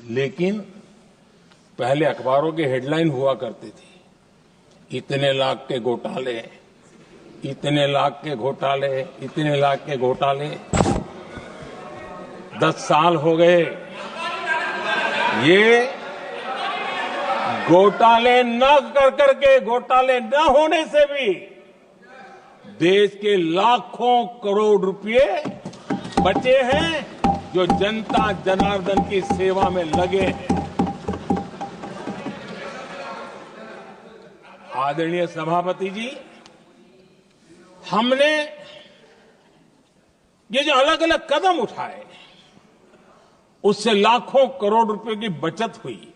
लेकिन पहले अखबारों की हेडलाइन हुआ करती थी, इतने लाख के घोटाले, इतने लाख के घोटाले, इतने लाख के घोटाले। 10 साल हो गए, ये घोटाले न कर करके, घोटाले न होने से भी देश के लाखों करोड़ रुपए बचे हैं, जो जनता जनार्दन की सेवा में लगे हैं। आदरणीय सभापति जी, हमने ये जो अलग अलग कदम उठाए, उससे लाखों करोड़ रुपए की बचत हुई,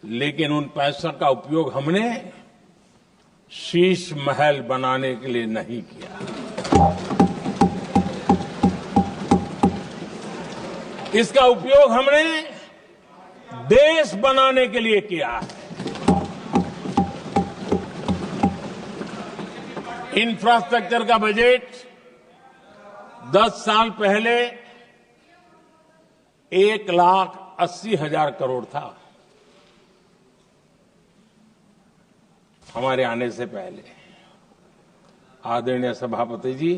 लेकिन उन पैसों का उपयोग हमने शीश महल बनाने के लिए नहीं किया। इसका उपयोग हमने देश बनाने के लिए किया है। इंफ्रास्ट्रक्चर का बजट 10 साल पहले 1,80,000 करोड़ था, हमारे आने से पहले। आदरणीय सभापति जी,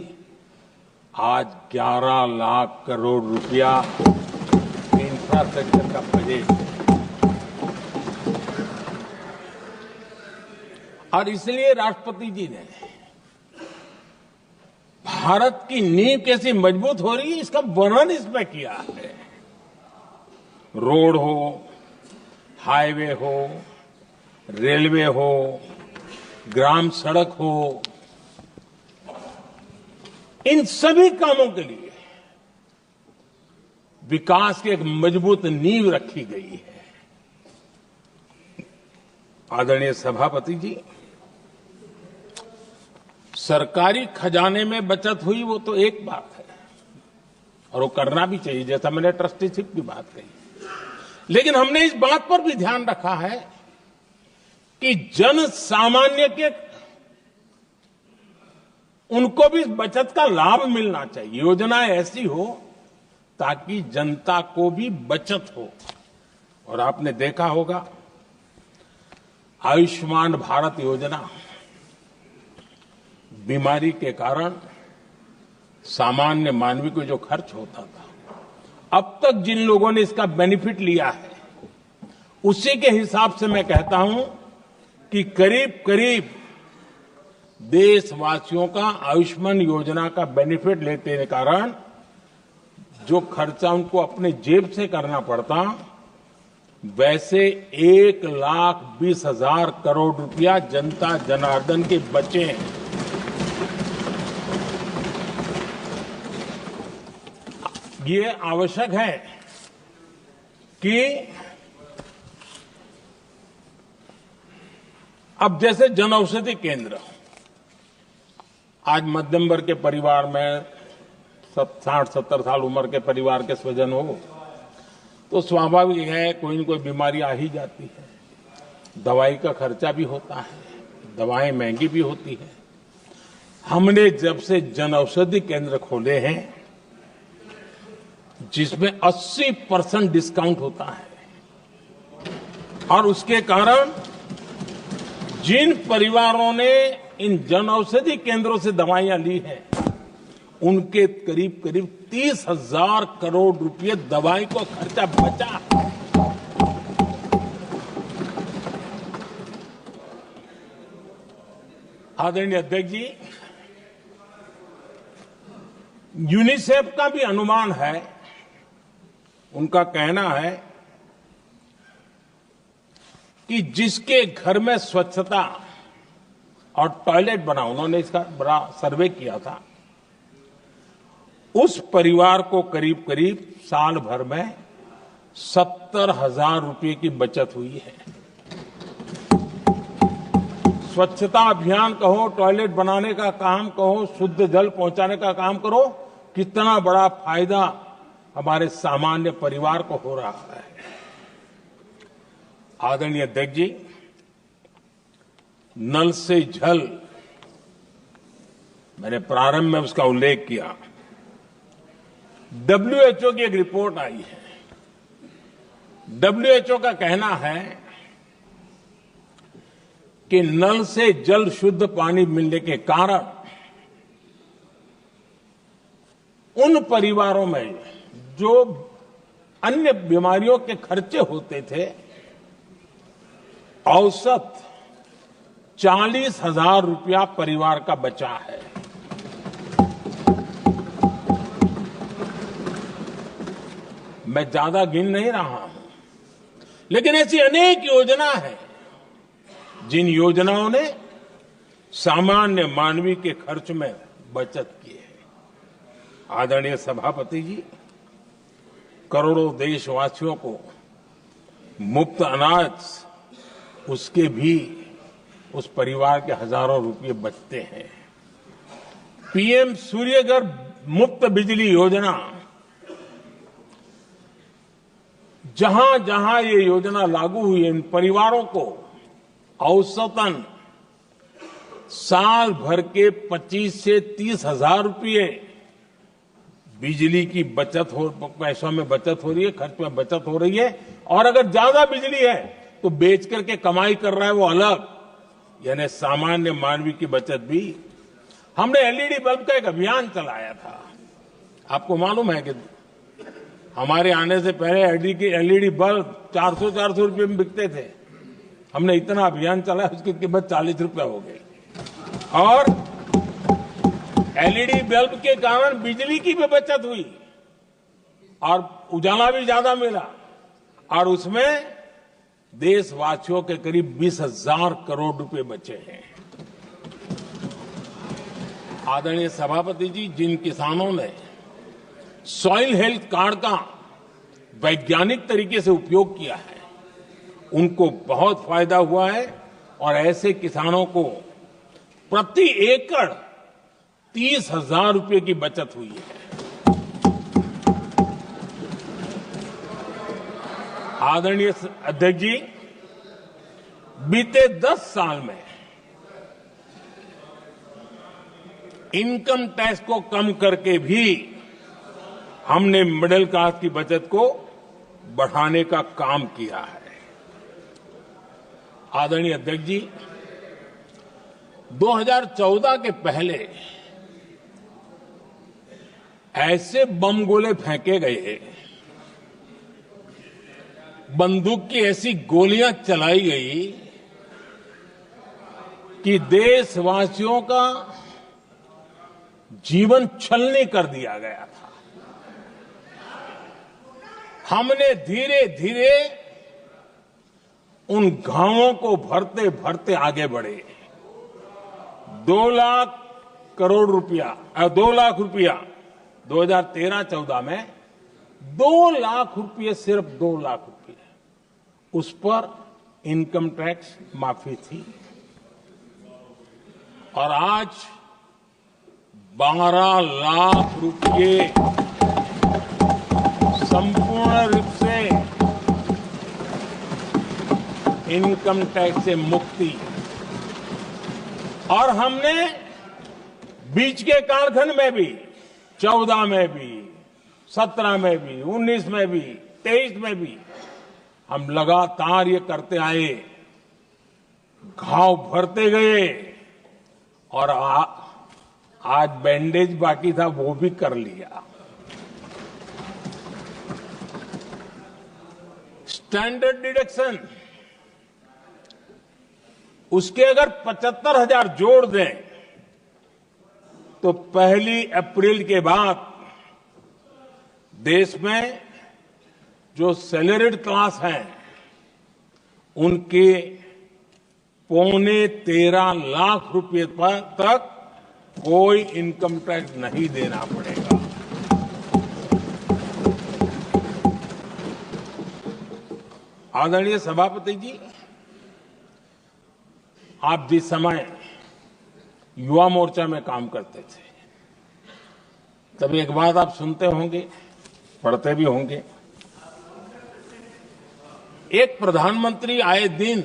आज 11 लाख करोड़ रुपया इंफ्रास्ट्रक्चर का बजट है। और इसलिए राष्ट्रपति जी ने भारत की नींव कैसी मजबूत हो रही है, इसका वर्णन इसमें किया है। रोड हो, हाईवे हो, रेलवे हो, ग्राम सड़क हो, इन सभी कामों के लिए विकास की एक मजबूत नींव रखी गई है। आदरणीय सभापति जी, सरकारी खजाने में बचत हुई वो तो एक बात है, और वो करना भी चाहिए, जैसा मैंने ट्रस्टीशिप की बात कही। लेकिन हमने इस बात पर भी ध्यान रखा है कि जन सामान्य के उनको भी बचत का लाभ मिलना चाहिए। योजनाएं ऐसी हो ताकि जनता को भी बचत हो। और आपने देखा होगा, आयुष्मान भारत योजना बीमारी के कारण सामान्य मानवी को जो खर्च होता था, अब तक जिन लोगों ने इसका बेनिफिट लिया है, उसी के हिसाब से मैं कहता हूं कि करीब करीब देशवासियों का आयुष्मान योजना का बेनिफिट लेते के कारण जो खर्चा उनको अपने जेब से करना पड़ता, वैसे 1,20,000 करोड़ रुपया जनता जनार्दन के बचे हैं। ये आवश्यक है कि अब जैसे जन औषधि केंद्र, आज मध्यम वर्ग के परिवार में 60-70 साल उम्र के परिवार के स्वजन हो तो स्वाभाविक है कोई न कोई बीमारी आ ही जाती है। दवाई का खर्चा भी होता है, दवाएं महंगी भी होती है। हमने जब से जन औषधि केंद्र खोले हैं, जिसमें 80% डिस्काउंट होता है, और उसके कारण जिन परिवारों ने इन जन औषधि केंद्रों से दवाइयां ली हैं, उनके करीब करीब 30,000 करोड़ रुपए दवाई को खर्चा बचा। आदरणीय अध्यक्ष जी, यूनिसेफ का भी अनुमान है, उनका कहना है कि जिसके घर में स्वच्छता और टॉयलेट बना, उन्होंने इसका बड़ा सर्वे किया था, उस परिवार को करीब करीब साल भर में 70,000 रुपए की बचत हुई है। स्वच्छता अभियान कहो, टॉयलेट बनाने का काम कहो, शुद्ध जल पहुंचाने का काम करो, कितना बड़ा फायदा हमारे सामान्य परिवार को हो रहा है। आदरणीय अध्यक्ष जी, नल से जल, मैंने प्रारंभ में उसका उल्लेख किया। WHO की एक रिपोर्ट आई है WHO का कहना है कि नल से जल शुद्ध पानी मिलने के कारण उन परिवारों में जो अन्य बीमारियों के खर्चे होते थे, औसत 40,000 रुपया परिवार का बचा है। मैं ज्यादा गिन नहीं रहा हूं, लेकिन ऐसी अनेक योजना है जिन योजनाओं ने सामान्य मानवीय के खर्च में बचत की है। आदरणीय सभापति जी, करोड़ों देशवासियों को मुफ्त अनाज, उसके भी उस परिवार के हजारों रुपये बचते हैं। पीएम सूर्यघर मुफ्त बिजली योजना, जहां जहां ये योजना लागू हुई, इन परिवारों को औसतन साल भर के 25 से 30 हजार रुपये बिजली की बचत हो, पैसों में बचत हो रही है, खर्च में बचत हो रही है। और अगर ज्यादा बिजली है तो बेच करके कमाई कर रहा है वो अलग, यानी सामान्य मानवीय की बचत भी। हमने एलईडी बल्ब का एक अभियान चलाया था। आपको मालूम है कि हमारे आने से पहले एलईडी बल्ब 400 रुपये में बिकते थे। हमने इतना अभियान चलाया, उसकी कीमत 40 रुपया हो गई। और एलईडी बल्ब के कारण बिजली की भी बचत हुई और उजाला भी ज्यादा मिला, और उसमें देशवासियों के करीब 20,000 करोड़ रुपए बचे हैं। आदरणीय सभापति जी, जिन किसानों ने सॉइल हेल्थ कार्ड का वैज्ञानिक तरीके से उपयोग किया है, उनको बहुत फायदा हुआ है। और ऐसे किसानों को प्रति एकड़ 30,000 रुपये की बचत हुई है। आदरणीय अध्यक्ष जी, बीते 10 साल में इनकम टैक्स को कम करके भी हमने मिडिल क्लास की बचत को बढ़ाने का काम किया है। आदरणीय अध्यक्ष जी, 2014 के पहले ऐसे बम गोले फेंके गए, बंदूक की ऐसी गोलियां चलाई गई कि देशवासियों का जीवन छलनी कर दिया गया था। हमने धीरे धीरे उन घावों को भरते भरते आगे बढ़े। 2 लाख करोड़ रुपया, 2 लाख रुपया 2013-14 में 2 लाख रुपये, सिर्फ 2 लाख रुपये उस पर इनकम टैक्स माफी थी। और आज 12 लाख रुपये संपूर्ण रूप से इनकम टैक्स से मुक्ति। और हमने बीच के कालखंड में भी, 14 में भी, 17 में भी, 19 में भी, 23 में भी हम लगातार ये करते आए, घाव भरते गए। और आज बैंडेज बाकी था, वो भी कर लिया। स्टैंडर्ड डिडक्शन, उसके अगर 75,000 जोड़ दें तो 1 अप्रैल के बाद देश में जो सैलरीड क्लास हैं उनके 13.25 लाख रुपए पर तक कोई इनकम टैक्स नहीं देना पड़ेगा। आदरणीय सभापति जी, आप जिस समय युवा मोर्चा में काम करते थे, तभी एक बात आप सुनते होंगे, पढ़ते भी होंगे। एक प्रधानमंत्री आए दिन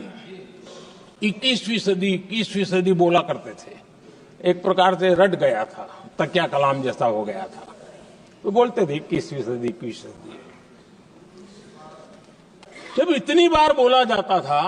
21वीं सदी बोला करते थे। एक प्रकार से रट गया था, तकिया कलाम जैसा हो गया था, तो बोलते थे 21वीं सदी। जब इतनी बार बोला जाता था